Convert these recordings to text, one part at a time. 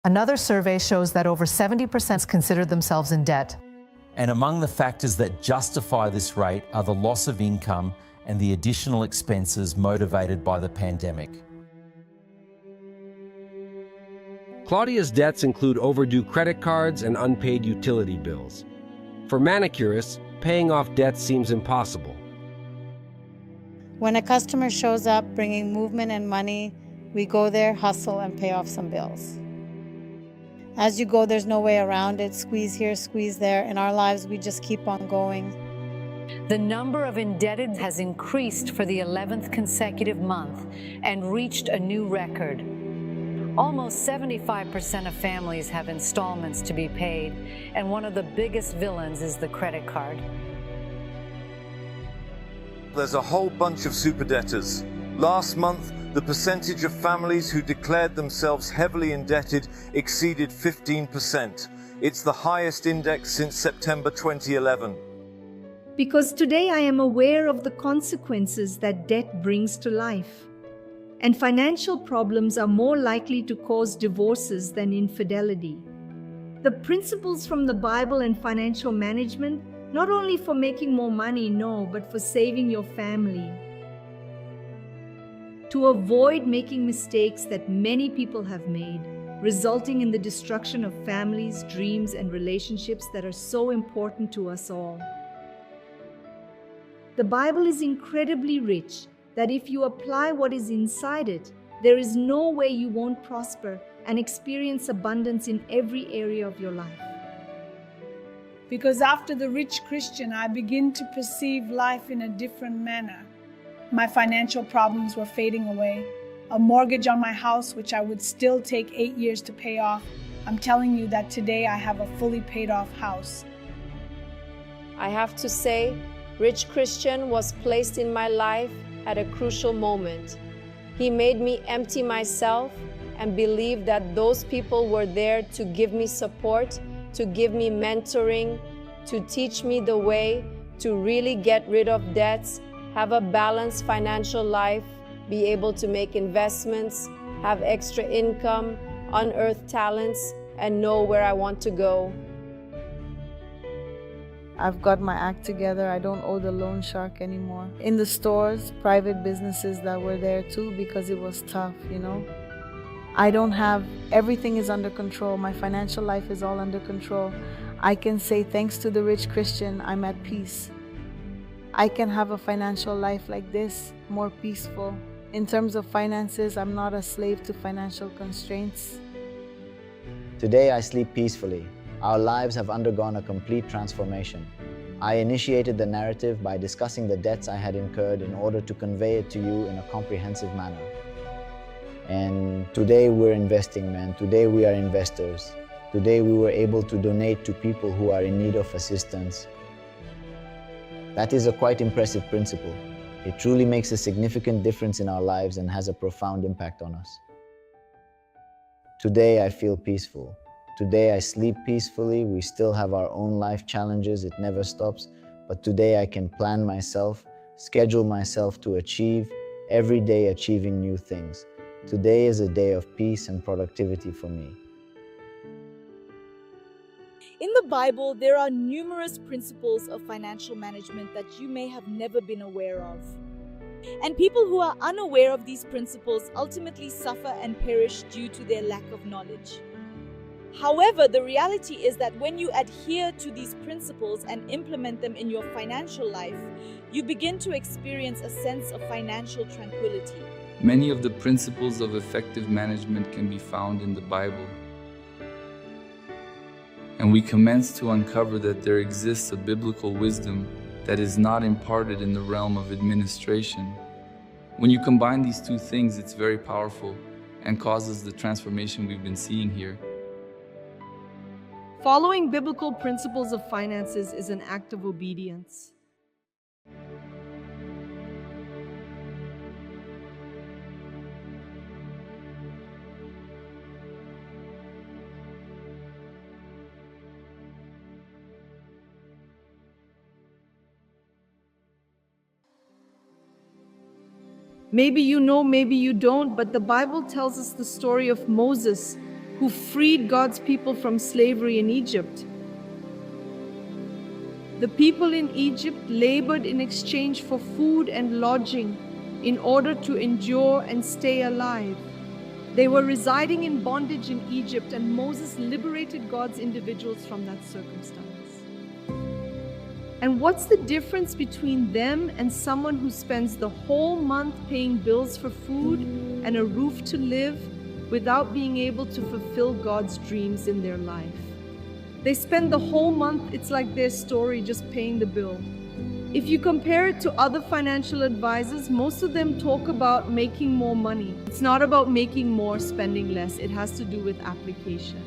Another survey shows that over 70% consider themselves in debt. And among the factors that justify this rate are the loss of income and the additional expenses motivated by the pandemic. Claudia's debts include overdue credit cards and unpaid utility bills. For manicurists, paying off debts seems impossible. When a customer shows up bringing movement and money, we go there, hustle, and pay off some bills. As you go, there's no way around it. Squeeze here, squeeze there. In our lives, we just keep on going. The number of indebted has increased for the 11th consecutive month and reached a new record. Almost 75% of families have installments to be paid, and one of the biggest villains is the credit card. There's a whole bunch of super debtors. Last month, the percentage of families who declared themselves heavily indebted exceeded 15%. It's the highest index since September 2011. Because today I am aware of the consequences that debt brings to life. And financial problems are more likely to cause divorces than infidelity. The principles from the Bible and financial management, not only for making more money, no, but for saving your family. To avoid making mistakes that many people have made, resulting in the destruction of families, dreams, and relationships that are so important to us all. The Bible is incredibly rich, that if you apply what is inside it, there is no way you won't prosper and experience abundance in every area of your life. Because after the rich Christian, I begin to perceive life in a different manner. My financial problems were fading away. A mortgage on my house, which I would still take 8 years to pay off. I'm telling you that today I have a fully paid off house. I have to say, Rich Christian was placed in my life at a crucial moment. He made me empty myself and believe that those people were there to give me support, to give me mentoring, to teach me the way to really get rid of debts, have a balanced financial life, be able to make investments, have extra income, unearth talents, and know where I want to go. I've got my act together. I don't owe the loan shark anymore. In the stores, private businesses that were there too, because it was tough, I don't have, everything is under control. My financial life is all under control. I can say thanks to the rich Christian, I'm at peace. I can have a financial life like this, more peaceful. In terms of finances, I'm not a slave to financial constraints. Today I sleep peacefully. Our lives have undergone a complete transformation. I initiated the narrative by discussing the debts I had incurred in order to convey it to you in a comprehensive manner. And today we're investing, man. Today we are investors. Today we were able to donate to people who are in need of assistance. That is a quite impressive principle. It truly makes a significant difference in our lives and has a profound impact on us. Today I feel peaceful. Today I sleep peacefully. We still have our own life challenges. It never stops. But today I can plan myself, schedule myself to achieve, every day achieving new things. Today is a day of peace and productivity for me. In the Bible, there are numerous principles of financial management that you may have never been aware of. And people who are unaware of these principles ultimately suffer and perish due to their lack of knowledge. However, the reality is that when you adhere to these principles and implement them in your financial life, you begin to experience a sense of financial tranquility. Many of the principles of effective management can be found in the Bible. And we commence to uncover that there exists a biblical wisdom that is not imparted in the realm of administration. When you combine these two things, it's very powerful and causes the transformation we've been seeing here. Following biblical principles of finances is an act of obedience. Maybe you know, maybe you don't, but the Bible tells us the story of Moses, who freed God's people from slavery in Egypt. The people in Egypt labored in exchange for food and lodging in order to endure and stay alive. They were residing in bondage in Egypt, and Moses liberated God's individuals from that circumstance. And what's the difference between them and someone who spends the whole month paying bills for food and a roof to live without being able to fulfill God's dreams in their life? They spend the whole month, it's like their story, just paying the bill. If you compare it to other financial advisors, most of them talk about making more money. It's not about making more, spending less. It has to do with application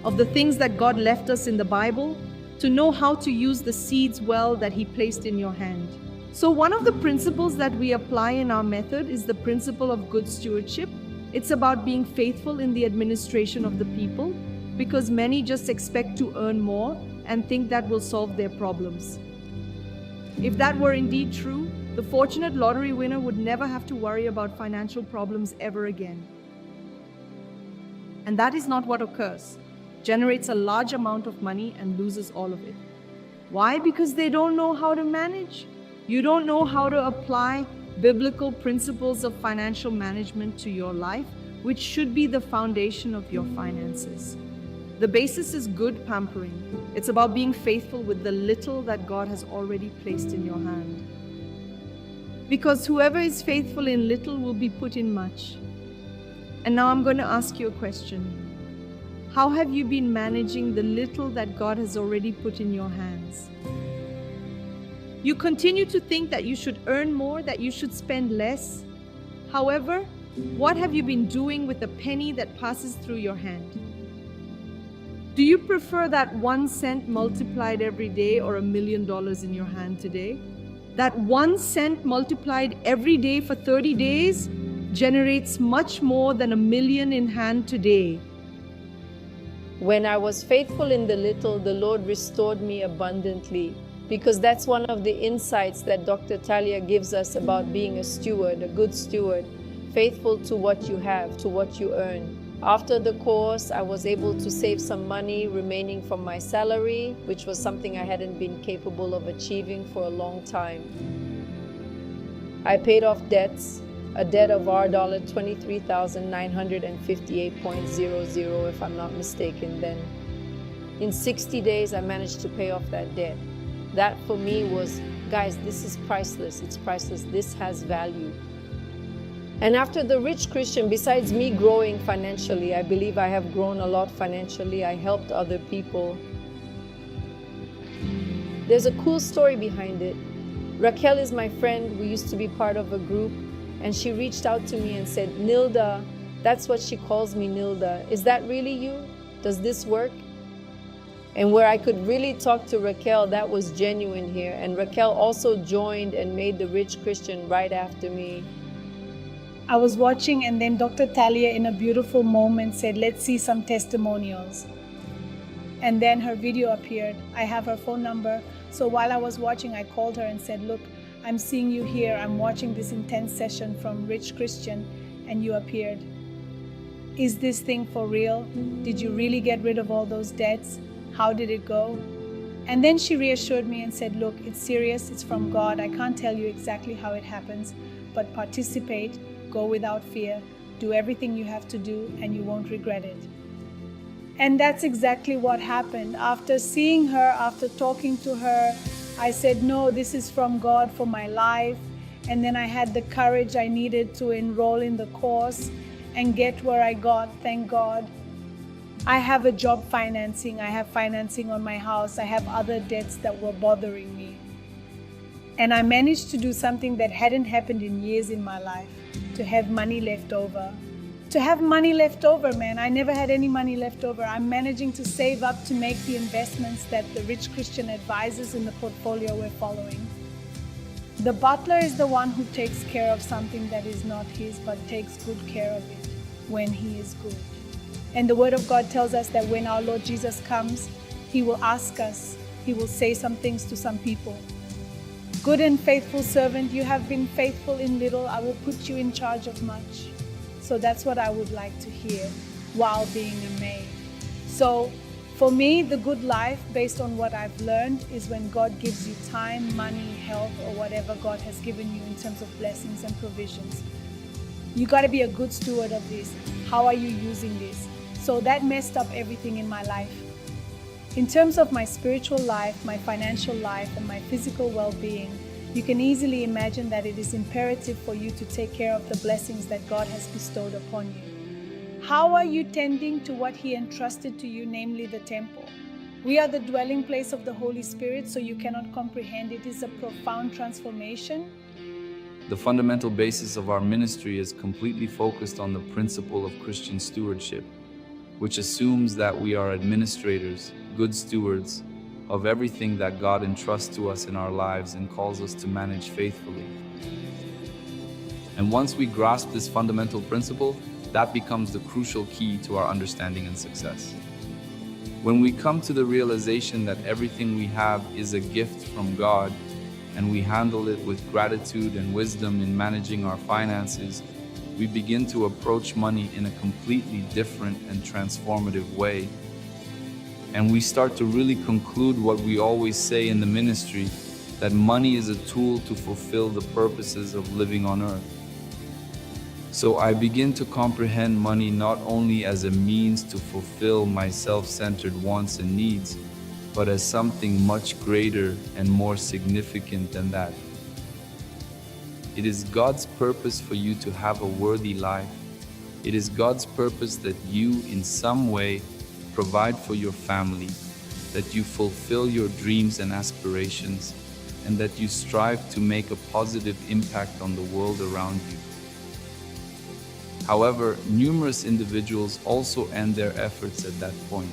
of the things that God left us in the Bible, to know how to use the seeds well that He placed in your hand. So one of the principles that we apply in our method is the principle of good stewardship. It's about being faithful in the administration of the people, because many just expect to earn more and think that will solve their problems. If that were indeed true, the fortunate lottery winner would never have to worry about financial problems ever again. And that is not what occurs. Generates a large amount of money and loses all of it. Why? Because they don't know how to manage. You don't know how to apply biblical principles of financial management to your life, which should be the foundation of your finances. The basis is good pampering. It's about being faithful with the little that God has already placed in your hand. Because whoever is faithful in little will be put in much. And now I'm going to ask you a question. How have you been managing the little that God has already put in your hands? You continue to think that you should earn more, that you should spend less. However, what have you been doing with the penny that passes through your hand? Do you prefer that 1 cent multiplied every day or $1 million in your hand today? That 1 cent multiplied every day for 30 days generates much more than $1 million in hand today. When I was faithful in the little, the Lord restored me abundantly, because that's one of the insights that Dr. Talia gives us about being a steward, a good steward, faithful to what you have, to what you earn. After the course, I was able to save some money remaining from my salary, which was something I hadn't been capable of achieving for a long time. I paid off debts, a debt of our $23,958.00, if I'm not mistaken then. In 60 days, I managed to pay off that debt. That for me was, guys, this is priceless. It's priceless. This has value. And after the Rich Christian, besides me growing financially, I believe I have grown a lot financially. I helped other people. There's a cool story behind it. Raquel is my friend. We used to be part of a group. And she reached out to me and said, Nilda, that's what she calls me, Nilda. Is that really you? Does this work? And where I could really talk to Raquel, that was genuine here. And Raquel also joined and made the Rich Christian right after me. I was watching, and then Dr. Talia, in a beautiful moment, said, let's see some testimonials. And then her video appeared. I have her phone number. So while I was watching, I called her and said, look, I'm seeing you here. I'm watching this intense session from Rich Christian, and you appeared. Is this thing for real? Did you really get rid of all those debts? How did it go? And then she reassured me and said, look, it's serious. It's from God. I can't tell you exactly how it happens, but participate, go without fear, do everything you have to do, and you won't regret it. And that's exactly what happened. After seeing her, after talking to her, I said, no, this is from God for my life. And then I had the courage I needed to enroll in the course and get where I got, thank God. I have a job financing. I have financing on my house. I have other debts that were bothering me. And I managed to do something that hadn't happened in years in my life, to have money left over. To have money left over, man. I never had any money left over. I'm managing to save up to make the investments that the Rich Christian advisors in the portfolio were following. The butler is the one who takes care of something that is not his, but takes good care of it when he is good. And the Word of God tells us that when our Lord Jesus comes, He will ask us, He will say some things to some people. Good and faithful servant, you have been faithful in little, I will put you in charge of much. So that's what I would like to hear. while being a maid. So for me, the good life, based on what I've learned, is when God gives you time, money, health, or whatever God has given you in terms of blessings and provisions. You got to be a good steward of this. How are you using this? So that messed up everything in my life. In terms of my spiritual life, my financial life, and my physical well-being, you can easily imagine that it is imperative for you to take care of the blessings that God has bestowed upon you. How are you tending to what He entrusted to you, namely the temple? We are the dwelling place of the Holy Spirit, so you cannot comprehend. It is a profound transformation. The fundamental basis of our ministry is completely focused on the principle of Christian stewardship, which assumes that we are administrators, good stewards, of everything that God entrusts to us in our lives and calls us to manage faithfully. And once we grasp this fundamental principle, that becomes the crucial key to our understanding and success. When we come to the realization that everything we have is a gift from God, and we handle it with gratitude and wisdom in managing our finances, we begin to approach money in a completely different and transformative way. And we start to really conclude what we always say in the ministry, that money is a tool to fulfill the purposes of living on earth. So I begin to comprehend money not only as a means to fulfill my self-centered wants and needs, but as something much greater and more significant than that. It is God's purpose for you to have a worthy life. It is God's purpose that you, in some way, provide for your family, that you fulfill your dreams and aspirations, and that you strive to make a positive impact on the world around you. However, numerous individuals also end their efforts at that point.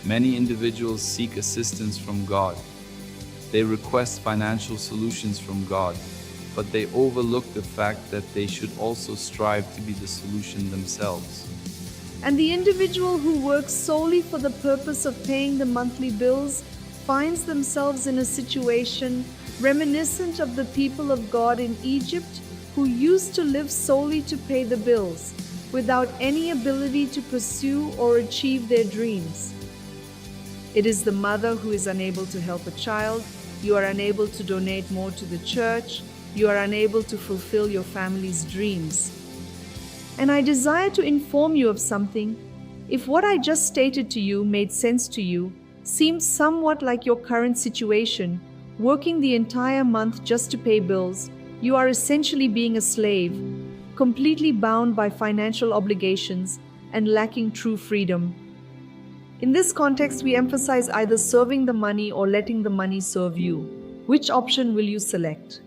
Many individuals seek assistance from God. They request financial solutions from God, but they overlook the fact that they should also strive to be the solution themselves. And the individual who works solely for the purpose of paying the monthly bills finds themselves in a situation reminiscent of the people of God in Egypt, who used to live solely to pay the bills, without any ability to pursue or achieve their dreams. It is the mother who is unable to help a child. You are unable to donate more to the church. You are unable to fulfill your family's dreams. And I desire to inform you of something. If what I just stated to you made sense to you, seems somewhat like your current situation, working the entire month just to pay bills, you are essentially being a slave, completely bound by financial obligations and lacking true freedom. In this context, we emphasize either serving the money or letting the money serve you. Which option will you select?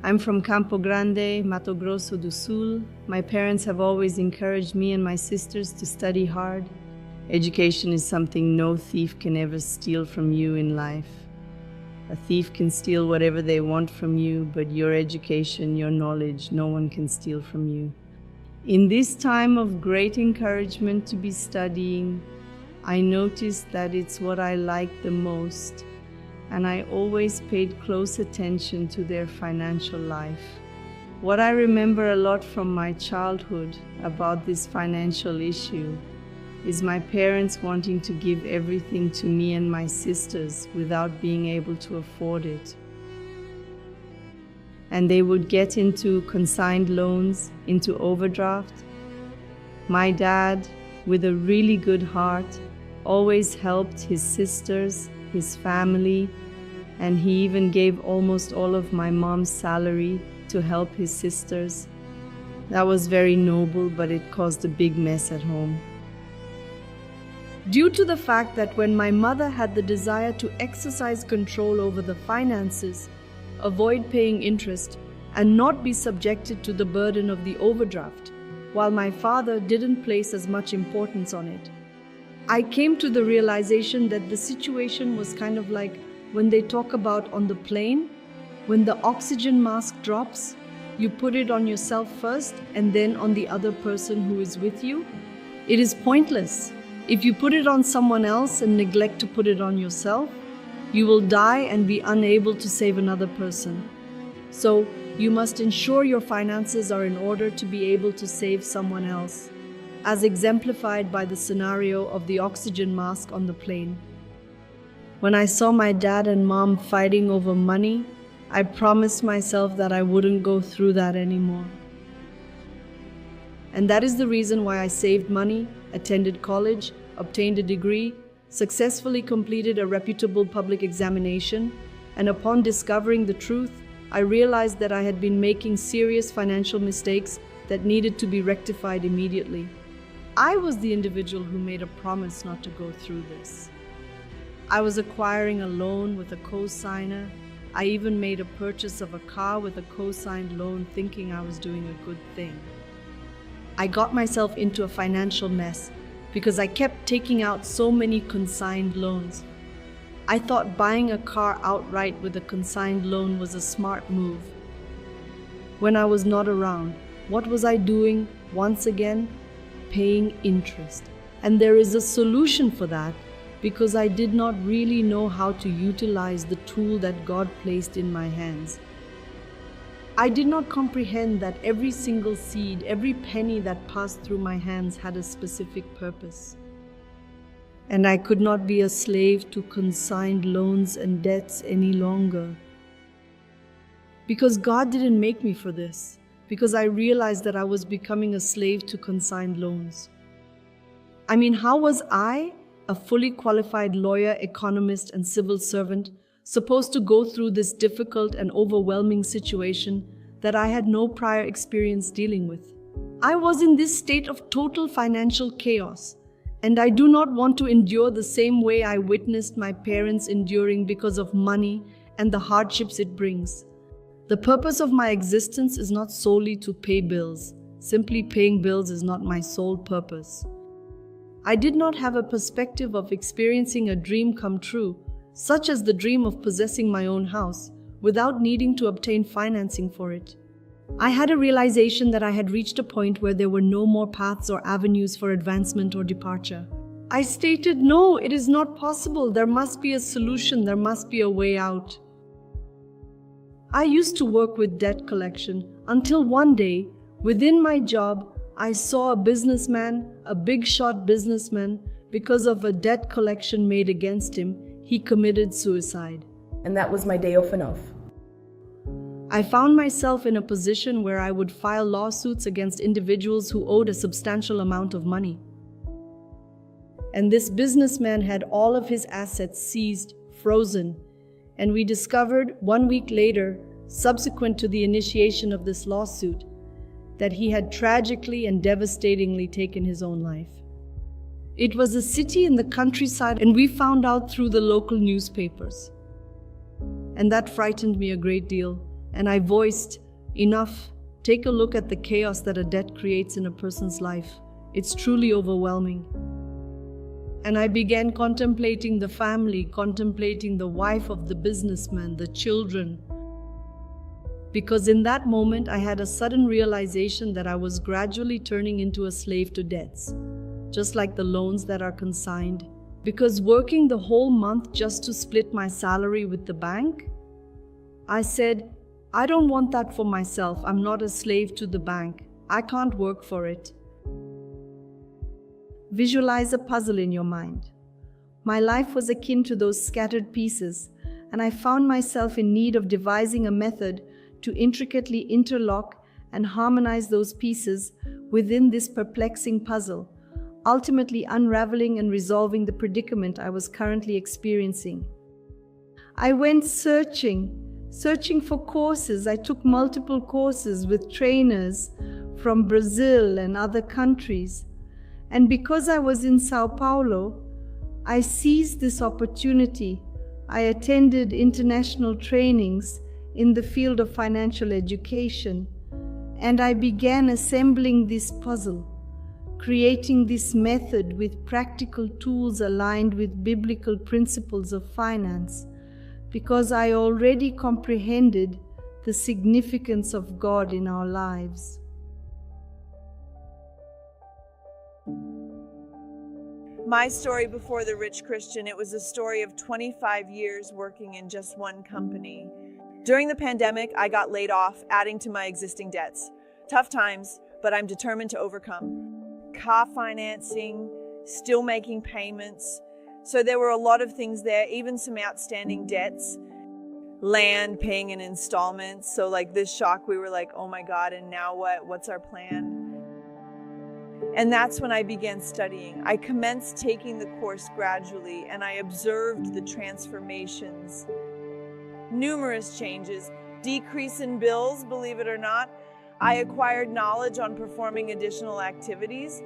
I'm from Campo Grande, Mato Grosso do Sul. My parents have always encouraged me and my sisters to study hard. Education is something no thief can ever steal from you in life. A thief can steal whatever they want from you, but your education, your knowledge, no one can steal from you. In this time of great encouragement to be studying, I noticed that it's what I liked the most, and I always paid close attention to their financial life. What I remember a lot from my childhood about this financial issue is my parents wanting to give everything to me and my sisters without being able to afford it. And they would get into consigned loans, into overdraft. My dad, with a really good heart, always helped his sisters, his family, and he even gave almost all of my mom's salary to help his sisters. That was very noble, but it caused a big mess at home. Due to the fact that when my mother had the desire to exercise control over the finances, avoid paying interest, and not be subjected to the burden of the overdraft, while my father didn't place as much importance on it, I came to the realization that the situation was kind of like when they talk about on the plane, when the oxygen mask drops, you put it on yourself first and then on the other person who is with you. It is pointless. If you put it on someone else and neglect to put it on yourself, you will die and be unable to save another person. So You must ensure your finances are in order to be able to save someone else, as exemplified by the scenario of the oxygen mask on the plane. When I saw my dad and mom fighting over money, I promised myself that I wouldn't go through that anymore. And that is the reason why I saved money, attended college, obtained a degree, successfully completed a reputable public examination, and upon discovering the truth, I realized that I had been making serious financial mistakes that needed to be rectified immediately. I was the individual who made a promise not to go through this. I was acquiring a loan with a co-signer. I even made a purchase of a car with a co-signed loan thinking I was doing a good thing. I got myself into a financial mess because I kept taking out so many consigned loans. I thought buying a car outright with a consigned loan was a smart move. When I was not around, what was I doing once again? Paying interest. And there is a solution for that because I did not really know how to utilize the tool that God placed in my hands. I did not comprehend that every single seed, every penny that passed through my hands had a specific purpose. And I could not be a slave to consigned loans and debts any longer. Because God didn't make me for this, because I realized that I was becoming a slave to consigned loans. I mean, how was I, a fully qualified lawyer, economist, and civil servant, supposed to go through this difficult and overwhelming situation that I had no prior experience dealing with? I was in this state of total financial chaos, and I do not want to endure the same way I witnessed my parents enduring because of money and the hardships it brings. The purpose of my existence is not solely to pay bills. Simply paying bills is not my sole purpose. I did not have a perspective of experiencing a dream come true, such as the dream of possessing my own house, without needing to obtain financing for it. I had a realization that I had reached a point where there were no more paths or avenues for advancement or departure. I stated, no, it is not possible. There must be a solution. There must be a way out. I used to work with debt collection until one day, within my job, I saw a businessman, a big shot businessman, because of a debt collection made against him, he committed suicide. And that was my day off and off. I found myself in a position where I would file lawsuits against individuals who owed a substantial amount of money. And this businessman had all of his assets seized, frozen, and we discovered 1 week later, subsequent to the initiation of this lawsuit, that he had tragically and devastatingly taken his own life. It was a city in the countryside, and we found out through the local newspapers. And that frightened me a great deal, and I voiced, enough, take a look at the chaos that a debt creates in a person's life. It's truly overwhelming. And I began contemplating the family, contemplating the wife of the businessman, the children. Because in that moment, I had a sudden realization that I was gradually turning into a slave to debts, just like the loans that are consigned. Because working the whole month just to split my salary with the bank, I said, I don't want that for myself. I'm not a slave to the bank. I can't work for it. Visualize a puzzle in your mind. My life was akin to those scattered pieces, and I found myself in need of devising a method to intricately interlock and harmonize those pieces within this perplexing puzzle, ultimately unraveling and resolving the predicament I was currently experiencing. I went searching for courses. I took multiple courses with trainers from Brazil and other countries. And because I was in Sao Paulo, I seized this opportunity. I attended international trainings in the field of financial education, and I began assembling this puzzle, creating this method with practical tools aligned with biblical principles of finance, because I already comprehended the significance of God in our lives. My story before The Rich Christian, it was a story of 25 years working in just one company. During the pandemic, I got laid off, adding to my existing debts. Tough times, but I'm determined to overcome. Car financing, still making payments. So there were a lot of things there, even some outstanding debts. Land, paying in installments. So like this shock, we were like, oh my God, and now what? What's our plan? And that's when I began studying. I commenced taking the course gradually, and I observed the transformations. Numerous changes, decrease in bills, believe it or not. I acquired knowledge on performing additional activities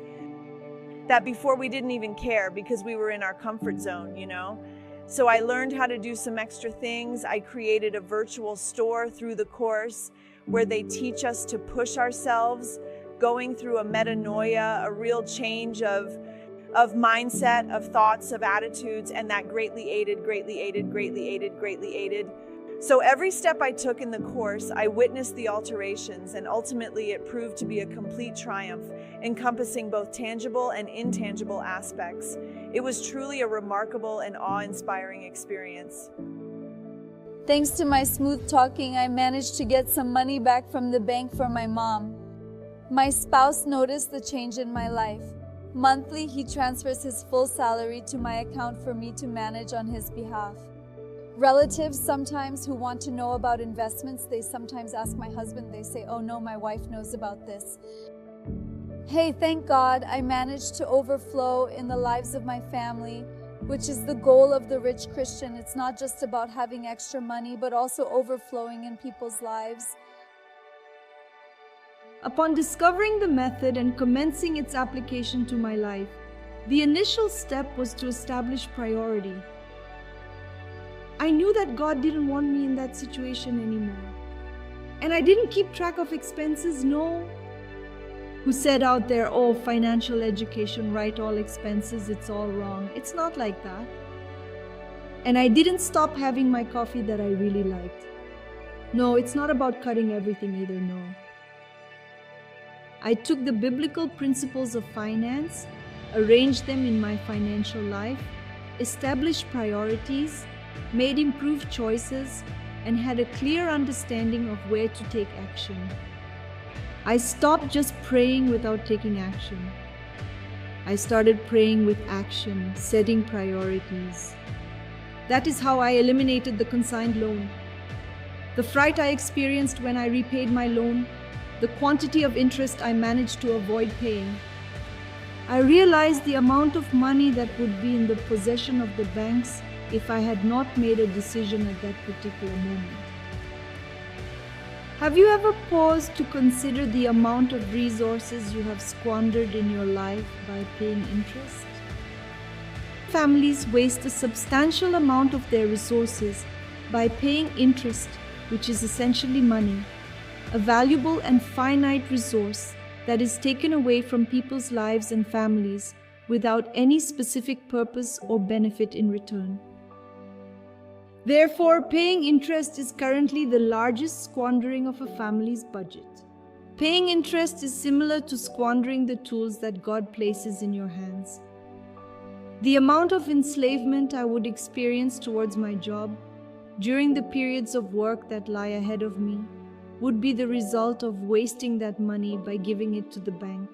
that before we didn't even care because we were in our comfort zone, you know? So I learned how to do some extra things. I created a virtual store through the course where they teach us to push ourselves, going through a metanoia, a real change of mindset, of thoughts, of attitudes, and that greatly aided. So every step I took in the course, I witnessed the alterations, and ultimately it proved to be a complete triumph, encompassing both tangible and intangible aspects. It was truly a remarkable and awe-inspiring experience. Thanks to my smooth talking, I managed to get some money back from the bank for my mom. My spouse noticed the change in my life. Monthly, he transfers his full salary to my account for me to manage on his behalf. Relatives sometimes who want to know about investments, they sometimes ask my husband, they say, oh no, my wife knows about this. Hey, thank God I managed to overflow in the lives of my family, which is the goal of the rich Christian. It's not just about having extra money, but also overflowing in people's lives. Upon discovering the method and commencing its application to my life, the initial step was to establish priority. I knew that God didn't want me in that situation anymore. And I didn't keep track of expenses, no. Who said out there, oh, financial education, write all expenses, it's all wrong. It's not like that. And I didn't stop having my coffee that I really liked. No, it's not about cutting everything either, no. I took the biblical principles of finance, arranged them in my financial life, established priorities, made improved choices, and had a clear understanding of where to take action. I stopped just praying without taking action. I started praying with action, setting priorities. That is how I eliminated the consigned loan. The fright I experienced when I repaid my loan, the quantity of interest I managed to avoid paying. I realized the amount of money that would be in the possession of the banks if I had not made a decision at that particular moment. Have you ever paused to consider the amount of resources you have squandered in your life by paying interest? Families waste a substantial amount of their resources by paying interest, which is essentially money, a valuable and finite resource that is taken away from people's lives and families without any specific purpose or benefit in return. Therefore, paying interest is currently the largest squandering of a family's budget. Paying interest is similar to squandering the tools that God places in your hands. The amount of enslavement I would experience towards my job during the periods of work that lie ahead of me would be the result of wasting that money by giving it to the bank.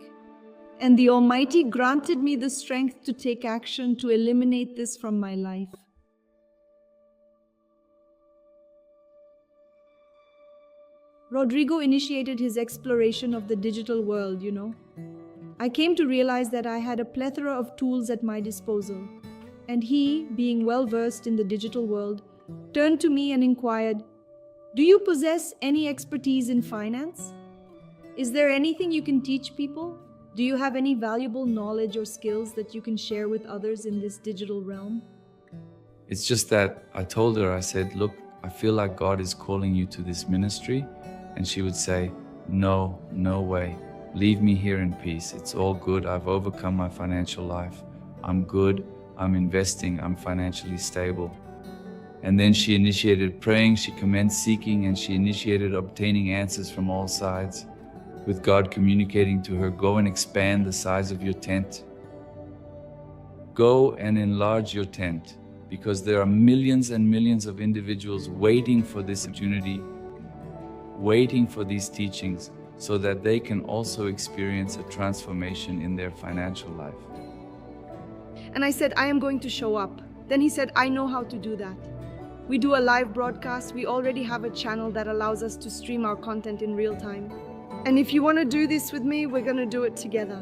And the Almighty granted me the strength to take action to eliminate this from my life. Rodrigo initiated his exploration of the digital world, I came to realize that I had a plethora of tools at my disposal, and he, being well versed in the digital world, turned to me and inquired, "Do you possess any expertise in finance? Is there anything you can teach people? Do you have any valuable knowledge or skills that you can share with others in this digital realm?" It's just that I told her, I said, look, I feel like God is calling you to this ministry. And she would say, no, no way. Leave me here in peace. It's all good. I've overcome my financial life. I'm good. I'm investing. I'm financially stable. And then she initiated praying. She commenced seeking, and she initiated obtaining answers from all sides, with God communicating to her, go and expand the size of your tent. Go and enlarge your tent, because there are millions and millions of individuals waiting for this opportunity, waiting for these teachings, so that they can also experience a transformation in their financial life. And I said, I am going to show up. Then he said, I know how to do that. We do a live broadcast. We already have a channel that allows us to stream our content in real time. And if you want to do this with me, we're going to do it together.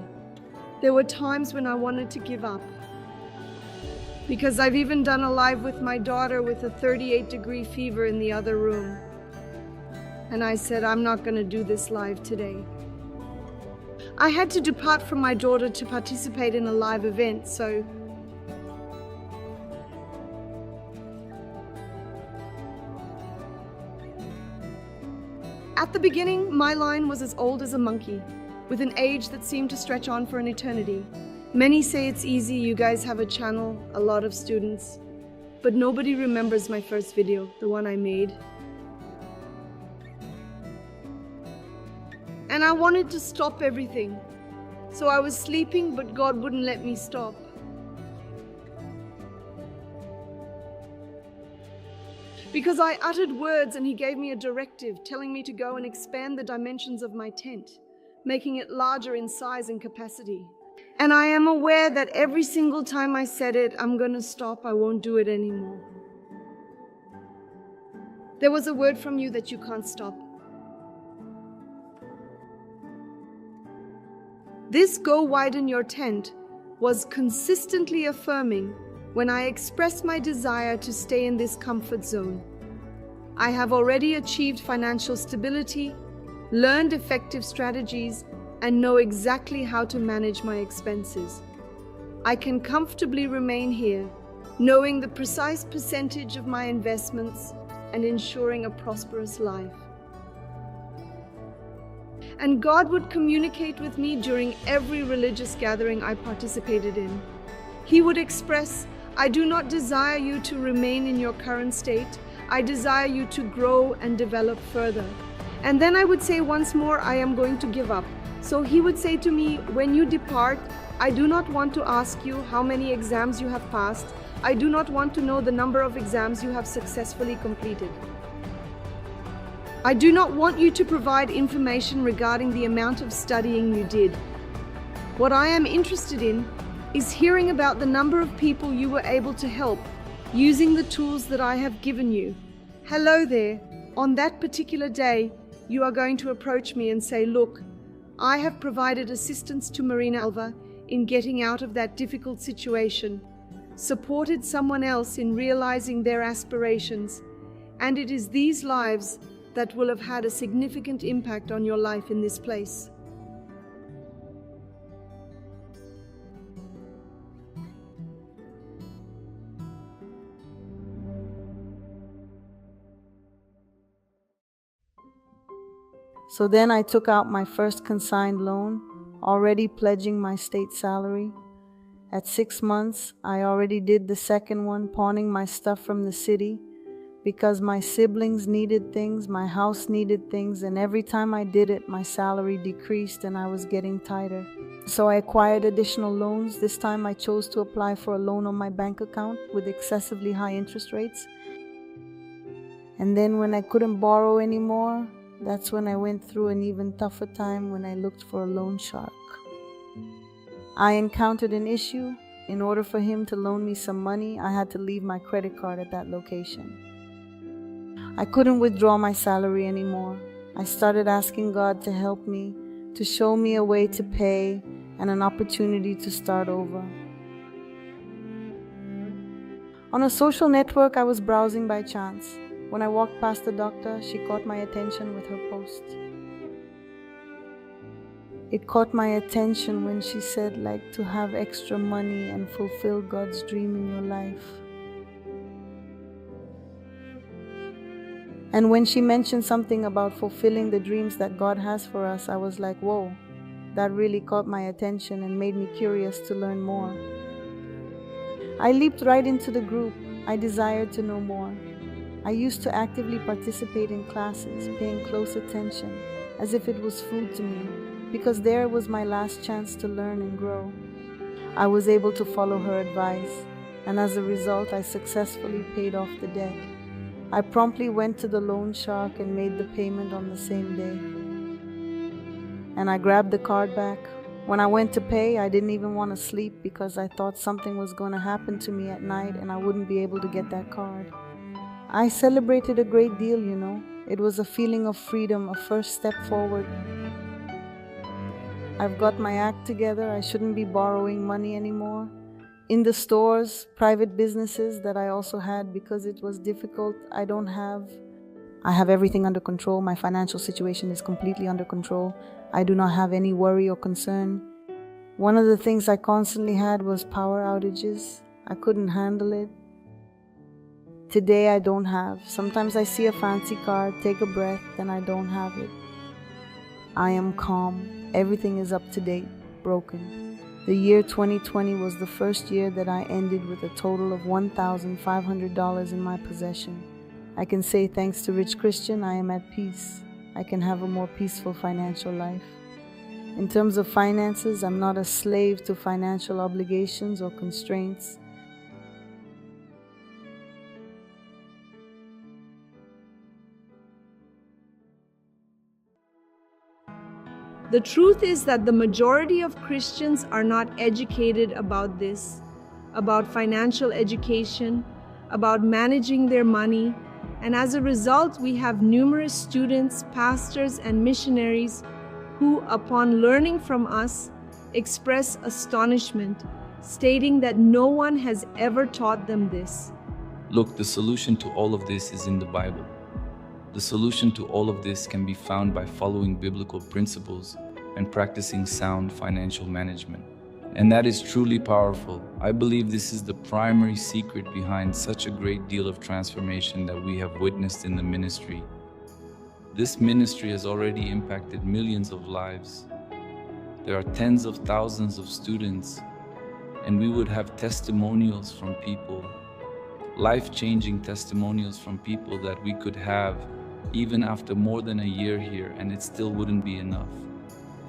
There were times when I wanted to give up, because I've even done a live with my daughter with a 38-degree fever in the other room. And I said, I'm not going to do this live today. I had to depart from my daughter to participate in a live event, so at the beginning, my line was as old as a monkey, with an age that seemed to stretch on for an eternity. Many say it's easy, you guys have a channel, a lot of students, but nobody remembers my first video, the one I made. And I wanted to stop everything. So I was sleeping, but God wouldn't let me stop. Because I uttered words and He gave me a directive telling me to go and expand the dimensions of my tent, making it larger in size and capacity. And I am aware that every single time I said it, I'm going to stop, I won't do it anymore. There was a word from you that you can't stop. This go widen your tent was consistently affirming when I expressed my desire to stay in this comfort zone. I have already achieved financial stability, learned effective strategies, and know exactly how to manage my expenses. I can comfortably remain here, knowing the precise percentage of my investments and ensuring a prosperous life. And God would communicate with me during every religious gathering I participated in. He would express, I do not desire you to remain in your current state. I desire you to grow and develop further. And then I would say once more, I am going to give up. So He would say to me, when you depart, I do not want to ask you how many exams you have passed. I do not want to know the number of exams you have successfully completed. I do not want you to provide information regarding the amount of studying you did. What I am interested in is hearing about the number of people you were able to help using the tools that I have given you. Hello there. On that particular day, you are going to approach me and say, look, I have provided assistance to Marina Alva in getting out of that difficult situation, supported someone else in realizing their aspirations, and it is these lives that will have had a significant impact on your life in this place. So then I took out my first consigned loan, already pledging my state salary. At 6 months, I already did the second one, pawning my stuff from the city, because my siblings needed things, my house needed things, and every time I did it, my salary decreased and I was getting tighter. So I acquired additional loans. This time I chose to apply for a loan on my bank account with excessively high interest rates. And then when I couldn't borrow anymore, that's when I went through an even tougher time when I looked for a loan shark. I encountered an issue. In order for him to loan me some money, I had to leave my credit card at that location. I couldn't withdraw my salary anymore. I started asking God to help me, to show me a way to pay and an opportunity to start over. On a social network, I was browsing by chance. When I walked past the doctor, she caught my attention with her post. It caught my attention when she said, like, to have extra money and fulfill God's dream in your life. And when she mentioned something about fulfilling the dreams that God has for us, I was like, whoa, that really caught my attention and made me curious to learn more. I leaped right into the group. I desired to know more. I used to actively participate in classes, paying close attention, as if it was food to me, because there was my last chance to learn and grow. I was able to follow her advice. and as a result, I successfully paid off the debt. I promptly went to the loan shark and made the payment on the same day. And I grabbed the card back. When I went to pay, I didn't even want to sleep because I thought something was going to happen to me at night and I wouldn't be able to get that card. I celebrated a great deal, you know. It was a feeling of freedom, a first step forward. I've got my act together. I shouldn't be borrowing money anymore. In the stores, private businesses that I also had because it was difficult, I have everything under control. My financial situation is completely under control. I do not have any worry or concern. One of the things I constantly had was power outages. I couldn't handle it. Today I don't have. Sometimes I see a fancy card, take a breath, then I don't have it. I am calm. Everything is up to date, broken. The year 2020 was the first year that I ended with a total of $1,500 in my possession. I can say thanks to Rich Christian, I am at peace. I can have a more peaceful financial life. In terms of finances, I'm not a slave to financial obligations or constraints. The truth is that the majority of Christians are not educated about this, about financial education, about managing their money, and as a result, we have numerous students, pastors, and missionaries who, upon learning from us, express astonishment, stating that no one has ever taught them this. Look, the solution to all of this is in the Bible. The solution to all of this can be found by following biblical principles and practicing sound financial management. And that is truly powerful. I believe this is the primary secret behind such a great deal of transformation that we have witnessed in the ministry. This ministry has already impacted millions of lives. There are tens of thousands of students, and we would have testimonials from people, life-changing testimonials from people that we could have even after more than a year here, and it still wouldn't be enough.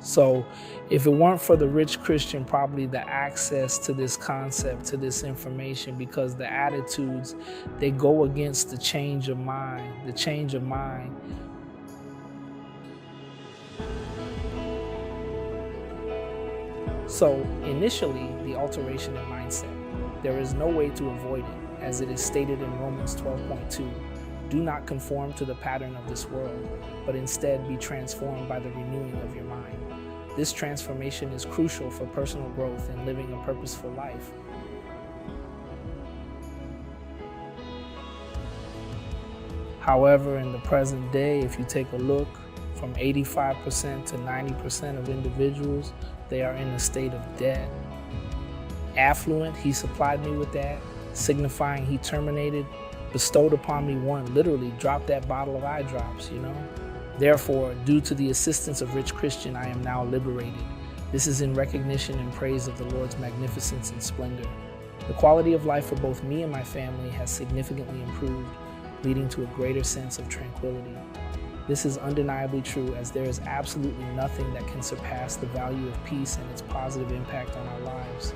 So if it weren't for the Rich Christian, probably the access to this concept, to this information, because the attitudes, they go against the change of mind. The change of mind. So initially, the alteration in mindset, there is no way to avoid it, as it is stated in Romans 12:2. Do not conform to the pattern of this world, but instead be transformed by the renewing of your mind. This transformation is crucial for personal growth and living a purposeful life. However, in the present day, if you take a look, from 85% to 90% of individuals, they are in a state of debt. Affluent, he supplied me with that, signifying he terminated, bestowed upon me one, literally dropped that bottle of eye drops, you know. Therefore, due to the assistance of Rich Christian, I am now liberated. This is in recognition and praise of the Lord's magnificence and splendor. The quality of life for both me and my family has significantly improved, leading to a greater sense of tranquility. This is undeniably true, as there is absolutely nothing that can surpass the value of peace and its positive impact on our lives.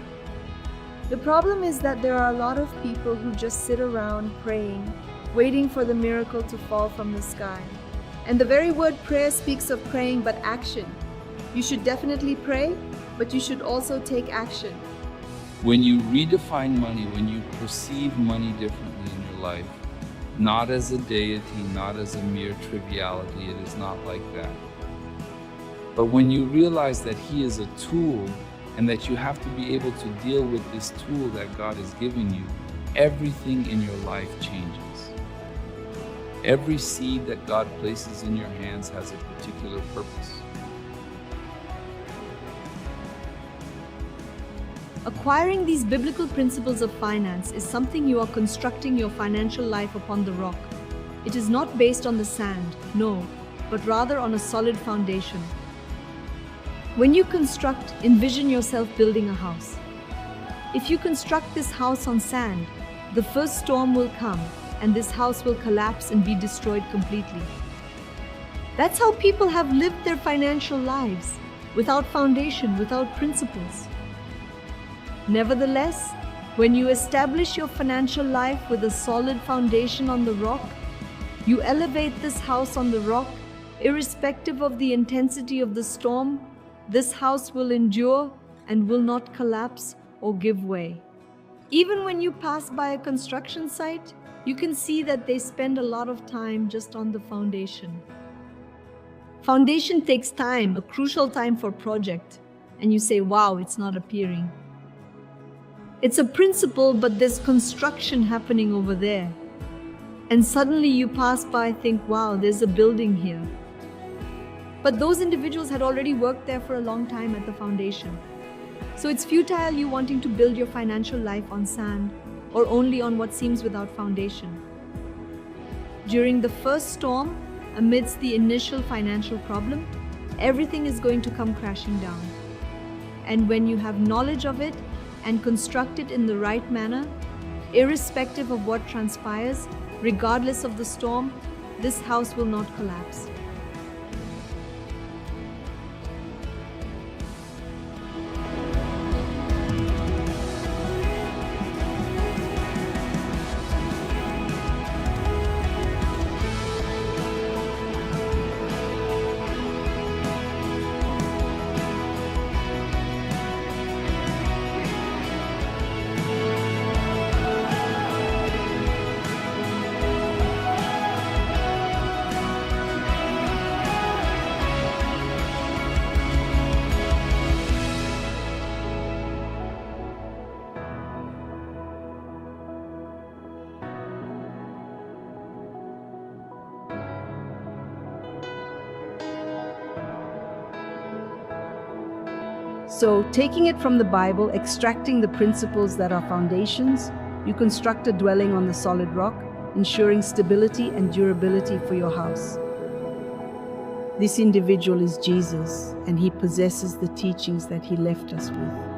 The problem is that there are a lot of people who just sit around praying, waiting for the miracle to fall from the sky. And the very word prayer speaks of praying but action. You should definitely pray, but you should also take action. When you redefine money, when you perceive money differently in your life, not as a deity, not as a mere triviality, it is not like that. But when you realize that He is a tool and that you have to be able to deal with this tool that God has given you, everything in your life changes. Every seed that God places in your hands has a particular purpose. Acquiring these biblical principles of finance is something you are constructing your financial life upon the rock. It is not based on the sand, no, but rather on a solid foundation. When you construct, envision yourself building a house. If you construct this house on sand, the first storm will come and this house will collapse and be destroyed completely. That's how people have lived their financial lives, without foundation, without principles. Nevertheless, When you establish your financial life with a solid foundation on the rock, you elevate this house on the rock, irrespective of the intensity of the storm, this house will endure and will not collapse or give way. Even when you pass by a construction site, you can see that they spend a lot of time just on the foundation. Foundation takes time, a crucial time for project, and you say, wow, it's not appearing. It's a principle, but there's construction happening over there. And suddenly you pass by and think, wow, there's a building here. But those individuals had already worked there for a long time at the foundation. So it's futile you wanting to build your financial life on sand or only on what seems without foundation. During the first storm, amidst the initial financial problem, everything is going to come crashing down. And when you have knowledge of it and construct it in the right manner, irrespective of what transpires, regardless of the storm, this house will not collapse. So, taking it from the Bible, extracting the principles that are foundations, you construct a dwelling on the solid rock, ensuring stability and durability for your house. This individual is Jesus, and he possesses the teachings that he left us with.